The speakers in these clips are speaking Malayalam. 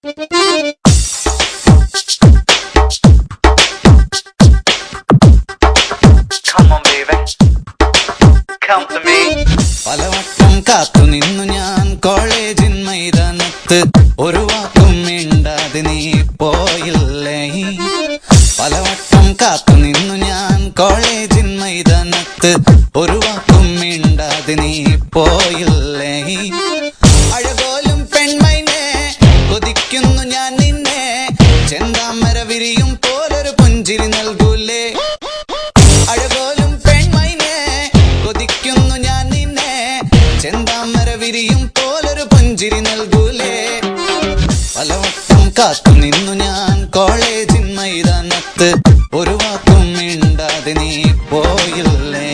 പലവട്ടം കാത്തു നിന്നു ഞാൻ കോളേജിൻ മൈതാനത്ത്, ഒരു വാക്കും മിണ്ടാതെ നീ പോയില്ലേ. പലവട്ടം കാത്തു നിന്നു ഞാൻ കോളേജിൻ മൈതാനത്ത്, ഒരു വാക്കും മിണ്ടാതെ നീ പോയില്ലേ. അഴകോലും പെൺമൈനെ കൊതിക്കുന്നു ഞാൻ നിന്നെ, ചെന്താമര വിരിയും പോലൊരു പുഞ്ചിരി നൽകൂലേ. അഴകോലും പെൺമൈനെ കൊതിക്കുന്നു ഞാൻ നിന്നെ, ചെന്താമര വിരിയും പോലൊരു പുഞ്ചിരി നൽകൂലേ. പലവട്ടം കാത്തു നിന്നു ഞാൻ കോളേജിൻ മൈതാനത്ത്, ഒരു വാക്കും മിണ്ടാതെ നീ പോയില്ലേ.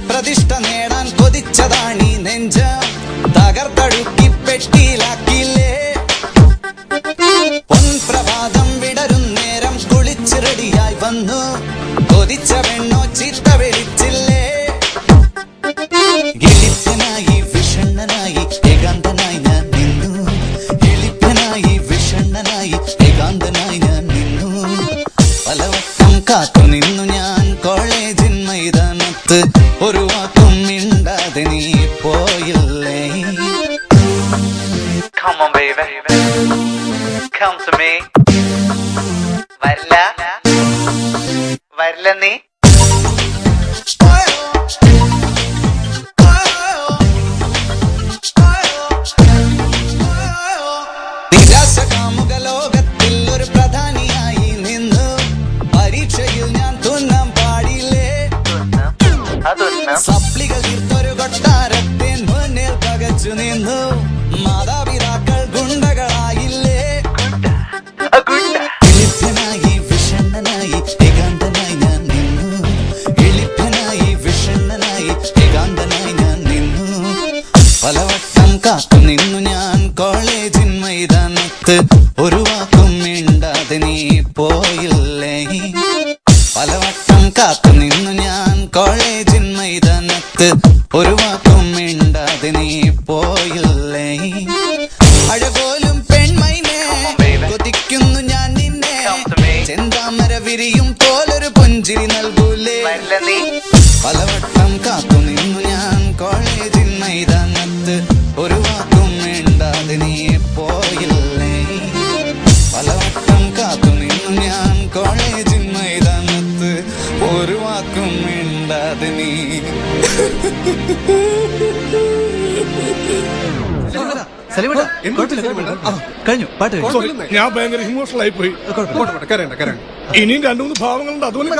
പ്രതിഷ്ഠ നേടാൻ കൊതിച്ചതാണീ നെഞ്ച, തകർത്തടുക്കി പെട്ടിയിലാക്കിയില്ലേ. പൊൻപ്രഭാതം വിടരും നേരം കുളിച്ച് റെഡിയായി വന്നു, കൊതിച്ച പെണ്ണോ ചീത്ത വിളിച്ചില്ലേ. എളിപ്പനായി വിഷണ്ണനായി ഏകാന്തനായി ഞാൻ നിന്നു, എളിപ്പനായി വിഷണ്ണനായി ഏകാന്തനായി ഞാൻ നിന്നു. പലവട്ടം കാത്തു നിന്നു ഞാൻ കോളേജിൻ മൈതാനത്ത്, ഒരു വാക്കും മിണ്ടാതെ നീ പോയില്ലേ. Come on baby, come to me. വരില്ല നീ. നിരാശ കാമുക ലോകത്തിൽ ഒരു പ്രധാനിയായി നിന്നു, പരീക്ഷയിൽ ഞാൻ തുന്നാൻ പാടില്ലേ. സപ്ലികൾ തീർത്തൊരു കൊട്ടാരത്തെ മുന്നിൽ പകച്ചു നിന്നു, മാതാപിതാക്കൾ ഗുണ്ടകളായില്ലേ. എളിപ്പനായി വിഷണ്ണനായി ഏകാന്തനായി ഞാൻ നിന്നു, എളിപ്പനായി വിഷണ്ണനായി ഏകാന്തനായി ഞാൻ നിന്നു. പലവട്ടം കാത്തു നിന്നു ഞാൻ കോളേജിൻ മൈതാനത്ത്, ഒരു വാക്കും മിണ്ടാതെ നീ പോയില്ലേ. പലവട്ടം കാത്തു നിന്നു ഞാൻ കോളേജിൻ മൈതാനത്ത്, ഒരു വാക്കും മിണ്ടാതെ നീ പോയില്ലേ. അഴകോലും പെൺമൈനെ കൊതിക്കുന്നു ഞാൻ നിന്നെ, ചെന്താമര വിരിയും പോലൊരു പുഞ്ചിരി നൽകൂലേ. പലവട്ടം കാത്തു നിന്നു ഞാൻ കോളേജിൻ മൈതാനത്ത്, ഒരു വാക്കും മിണ്ടാതെ നീ പോയില്ലേ. പലവട്ടം കാത്തു നിന്നു ഞാൻ കോളേജിൻ മൈതാനത്ത്, ഒരു വാക്കും മിണ്ടാതെ നീ. കഴിഞ്ഞു പാട്ട്. ഞാൻ ഭയങ്കര ഇമോഷണൽ ആയി പോയി. ഇനിയും 2-3 ഭാവങ്ങളുണ്ട്, അതുകൊണ്ട്